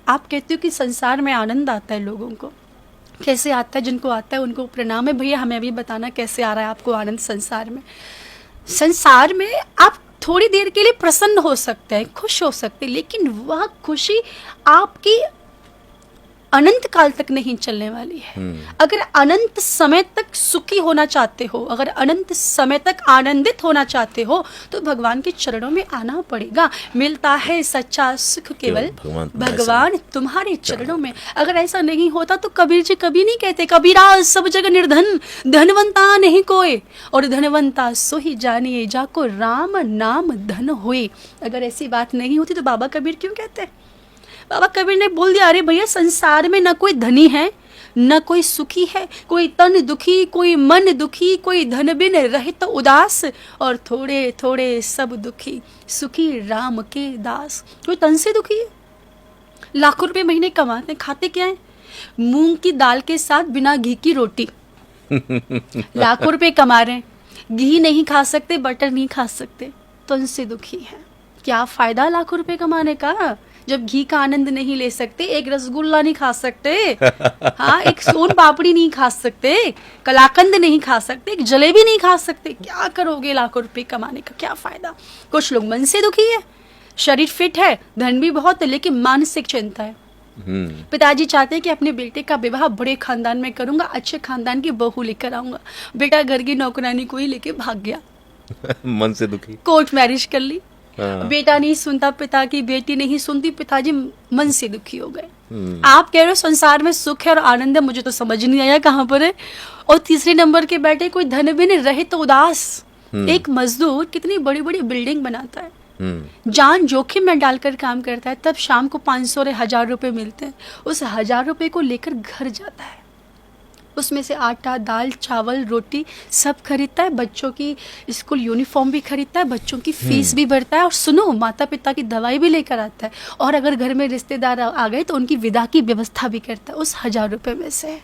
आप कहते हो कि संसार में आनंद आता है लोगों को, कैसे आता है? जिनको आता है उनको प्रणाम है भैया, हमें अभी बताना कैसे आ रहा है आपको आनंद संसार में। संसार में आप थोड़ी देर के लिए प्रसन्न हो सकते हैं, खुश हो सकते हैं, लेकिन वह खुशी आपकी अनंत काल तक नहीं चलने वाली है। अगर अनंत समय तक सुखी होना चाहते हो, अगर अनंत समय तक आनंदित होना चाहते हो, तो भगवान के चरणों में आना पड़ेगा। मिलता है सच्चा सुख केवल भगवान तुम्हारे चरणों में। अगर ऐसा नहीं होता तो कबीर जी कभी नहीं कहते, कबीरा सब जग निर्धन, धनवंता नहीं कोई, और धनवंता सो ही जानिए जाको राम नाम धन होए। अगर ऐसी बात नहीं होती तो बाबा कबीर क्यों कहते? बाबा कबीर ने बोल दिया, अरे भैया संसार में न कोई धनी है न कोई सुखी है, कोई तन दुखी, कोई मन दुखी, कोई धन बिन रहित तो उदास, और थोड़े थोड़े सब दुखी, सुखी राम के दास। कोई तन से दुखी है, लाखों रुपए महीने कमाते हैं, खाते क्या है? मूंग की दाल के साथ बिना घी की रोटी। लाखों रुपए कमा रहे हैं, घी नहीं खा सकते, बटर नहीं खा सकते, तन से दुखी है। क्या फायदा लाखों रुपए कमाने का जब घी का आनंद नहीं ले सकते, एक रसगुल्ला नहीं खा सकते, हाँ, एक सोन पापड़ी नहीं खा सकते, कलाकंद नहीं खा सकते, एक जलेबी नहीं खा सकते। क्या करोगे लाखों रुपए कमाने का, क्या फायदा? कुछ लोग मन से दुखी है, शरीर फिट है, धन भी बहुत है, लेकिन मानसिक चिंता है। पिताजी चाहते हैं कि अपने बेटे का विवाह बड़े खानदान में करूंगा, अच्छे खानदान की बहू लेकर आऊंगा, बेटा घर की नौकरानी को ही लेके भाग गया। मन से दुखी, कोर्ट मैरिज कर ली, बेटा नहीं सुनता पिता की, बेटी नहीं सुनती, पिताजी मन से दुखी हो गए। आप कह रहे हो संसार में सुख है और आनंद है, मुझे तो समझ नहीं आया कहाँ पर है। और तीसरे नंबर के बैठे कोई धन भी नहीं रहे तो उदास। एक मजदूर कितनी बड़ी बड़ी बिल्डिंग बनाता है, जान जोखिम में डालकर काम करता है, तब शाम को 500 और 1000 रुपए मिलते हैं, उस 1000 रुपए को लेकर घर जाता है, उसमें से आटा दाल चावल रोटी सब खरीदता है, बच्चों की स्कूल यूनिफॉर्म भी खरीदता है, बच्चों की फीस भी भरता है, और सुनो माता पिता की दवाई भी लेकर आता है, और अगर घर में रिश्तेदार आ गए तो उनकी विदा की व्यवस्था भी करता है उस 1000 रुपए में से,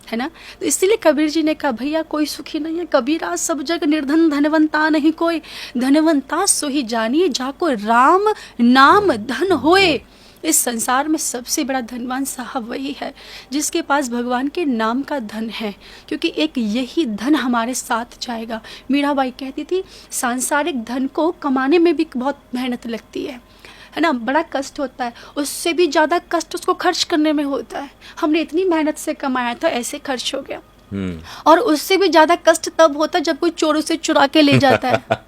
है ना। तो इसीलिए कबीर जी ने कहा भैया कोई सुखी नहीं है, कबीरा सब जग निर्धन, धनवंता नहीं कोई, धनवंता सो ही जानिए जाको राम नाम धन होए। इस संसार में सबसे बड़ा धनवान साहब वही है जिसके पास भगवान के नाम का धन है, क्योंकि एक यही धन हमारे साथ जाएगा। मीराबाई कहती थी सांसारिक धन को कमाने में भी बहुत मेहनत लगती है ना, बड़ा कष्ट होता है, उससे भी ज़्यादा कष्ट उसको खर्च करने में होता है। हमने इतनी मेहनत से कमाया था, ऐसे खर्च हो गया। और उससे भी ज़्यादा कष्ट तब होता है जब कोई चोरों से चुरा के ले जाता है,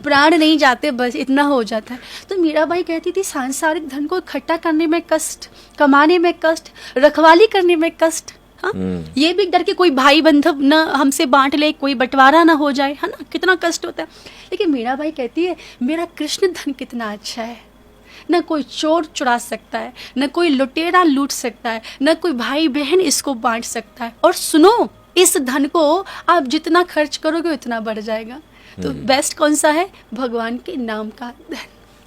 प्राण नहीं जाते, बस इतना हो जाता है। तो मीराबाई कहती थी सांसारिक धन को इकट्ठा करने में कष्ट, कमाने में कष्ट, रखवाली करने में कष्ट, हाँ, ये भी डर के कोई भाई बंधव न हमसे बांट ले, कोई बंटवारा ना हो जाए, है ना, कितना कष्ट होता है। लेकिन मीराबाई कहती है मेरा कृष्ण धन कितना अच्छा है, न कोई चोर चुरा सकता है, न कोई लुटेरा लूट सकता है, न कोई भाई बहन इसको बांट सकता है। और सुनो, इस धन को आप जितना खर्च करोगे उतना बढ़ जाएगा। तो बेस्ट कौन सा है? भगवान के नाम का धन।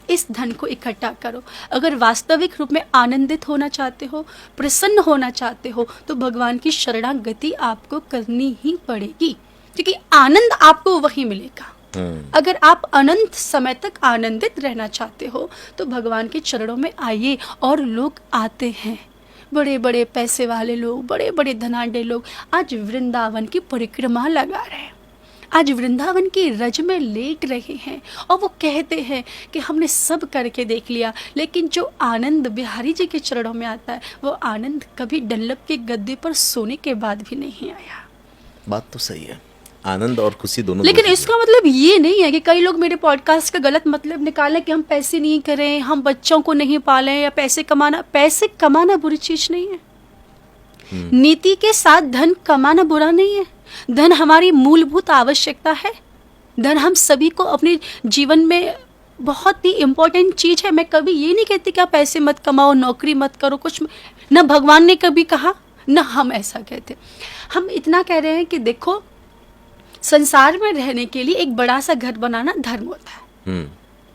इस धन को इकट्ठा करो। अगर वास्तविक रूप में आनंदित होना चाहते हो, प्रसन्न होना चाहते हो, तो भगवान की शरणागति आपको करनी ही पड़ेगी, क्योंकि आनंद आपको वही मिलेगा। अगर आप अनंत समय तक आनंदित रहना चाहते हो तो भगवान के चरणों में आइए। और लोग आते हैं, बड़े बड़े पैसे वाले लोग, बड़े बड़े धनाढ्य लोग आज वृंदावन की परिक्रमा लगा रहे हैं, आज वृंदावन की रज में लेट रहे हैं, और वो कहते हैं कि हमने सब करके देख लिया, लेकिन जो आनंद बिहारी जी के चरणों में आता है वो आनंद कभी डल्लभ के गद्दे पर सोने के बाद भी नहीं आया। बात तो सही है, आनंद और खुशी दोनों। लेकिन इसका मतलब ये नहीं है कि कई लोग मेरे पॉडकास्ट का गलत मतलब निकालें कि हम पैसे नहीं करें, हम बच्चों को नहीं पालें, या पैसे कमाना बुरी चीज नहीं है। नीति के साथ धन कमाना बुरा नहीं है। धन हमारी मूलभूत आवश्यकता है। धन हम सभी को अपने जीवन में बहुत ही इम्पोर्टेंट चीज है। मैं कभी ये नहीं कहती कि आप पैसे मत कमाओ, नौकरी मत करो, कुछ न भगवान ने कभी कहा न हम ऐसा कहते। हम इतना कह रहे हैं कि देखो, संसार में रहने के लिए एक बड़ा सा घर बनाना धर्म होता है।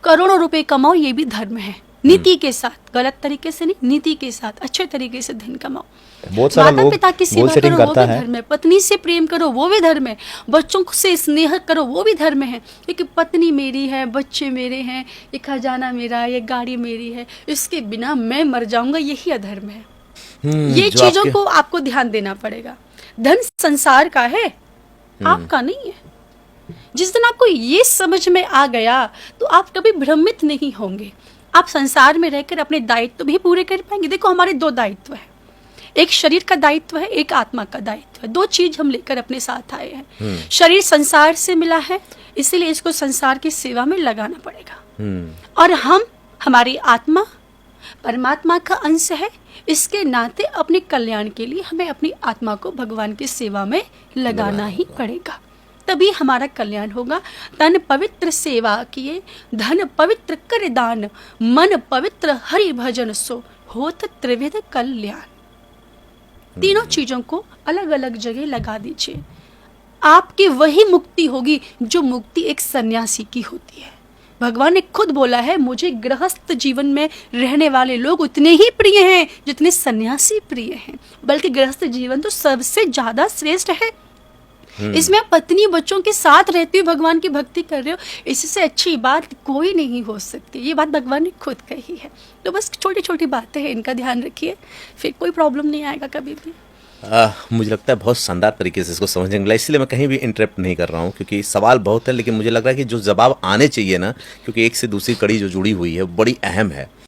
करोड़ों रुपए कमाओ, ये भी धर्म है। नीति के साथ, गलत तरीके से नहीं, नीति के साथ अच्छे तरीके से धन कमाओ। बहुत सारा माता लोग पिता की गोल सेवा सेटिंग करो वो करता भी है। धर्म है, पत्नी से प्रेम करो वो भी धर्म है, बच्चों से स्नेह करो वो भी धर्म है। क्योंकि पत्नी मेरी है, बच्चे मेरे हैं, ये खजाना मेरा है, ये गाड़ी मेरी है, इसके बिना मैं मर जाऊंगा, यही अधर्म है। ये जो चीजों आपके- को आपको ध्यान देना पड़ेगा। धन संसार का है, आपका नहीं है। जिस दिन आपको ये समझ में आ गया तो आप कभी भ्रमित नहीं होंगे। आप संसार में रहकर अपने दायित्व भी पूरे कर पाएंगे। देखो हमारे दो दायित्व है, एक शरीर का दायित्व है, एक आत्मा का दायित्व है। दो चीज हम लेकर अपने साथ आए हैं। शरीर संसार से मिला है, इसीलिए इसको संसार की सेवा में लगाना पड़ेगा। और हमारी आत्मा परमात्मा का अंश है, इसके नाते अपने कल्याण के लिए हमें अपनी आत्मा को भगवान की सेवा में लगाना ही पड़ेगा, तभी हमारा कल्याण होगा। तन पवित्र सेवा किए, धन पवित्र कर दान, मन पवित्र हरि भजन सो होत त्रिविध कल्याण। तीनों चीजों को अलग अलग जगह लगा दीजिए, आपकी वही मुक्ति होगी जो मुक्ति एक सन्यासी की होती है। भगवान ने खुद बोला है, मुझे गृहस्थ जीवन में रहने वाले लोग उतने ही प्रिय हैं जितने सन्यासी प्रिय हैं, बल्कि गृहस्थ जीवन तो सबसे ज्यादा श्रेष्ठ है। इसमें आप पत्नी बच्चों के साथ रहते हुए भगवान की भक्ति कर रहे हो, इससे अच्छी बात कोई नहीं हो सकती। ये बात भगवान ने खुद कही है। तो बस छोटी छोटी बातें हैं, इनका ध्यान रखिए, फिर कोई प्रॉब्लम नहीं आएगा कभी भी। मुझे लगता है बहुत शानदार तरीके से इसको समझने के लिए, इसलिए मैं कहीं भी इंटरप्ट नहीं कर रहा हूँ, क्योंकि सवाल बहुत है, लेकिन मुझे लग रहा है कि जो जवाब आने चाहिए ना, क्योंकि एक से दूसरी कड़ी जो जुड़ी हुई है वो बड़ी अहम है।